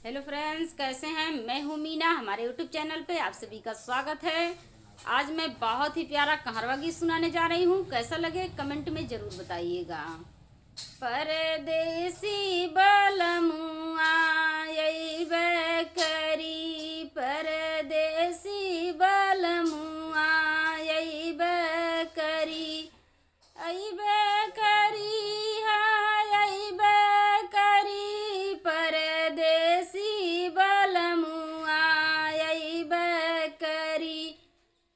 Hello friends, कैसे हैं। मैं हूँ मीना। हमारे यूट्यूब चैनल पे आप सभी का स्वागत है। आज मैं बहुत ही प्यारा कहारवा गीत सुनाने जा रही हूँ। कैसा लगे कमेंट में ज़रूर बताइएगा। परदेसी बलमुआ अइबे करी, परदेसी बलमुआ अइबे करी, अइबे करी हाय अइबे करी, परदेसी बलमुआ अइबे करी,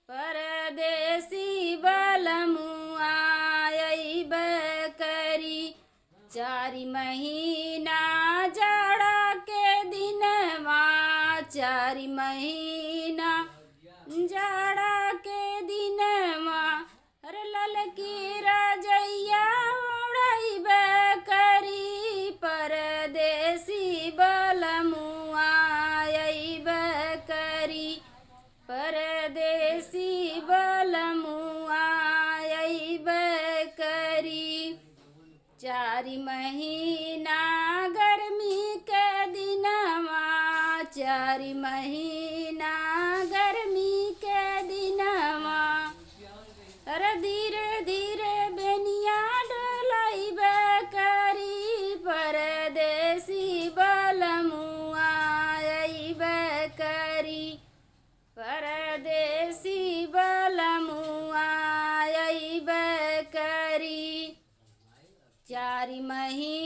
परदेसी बलमुआ अइबे करी। चारि महीना जाड़ा के दिनवा, चारि महीना जाड़ा के दिनवा, हर ललकी रजैया ओढ़इबे करी, परदेसी बलमुआ अइबे करी, परदेसी बलमुआ अइबे करी। चारि महीना गर्मी के दिनवा, चारि महीना गर्मी के दिनवा, अरे धीरे धीरे बेनिया डोलइबे करी, परदेसी बलमुआ अइबे करी, परदेसी बलमुआ अइबे करी। चारि महीना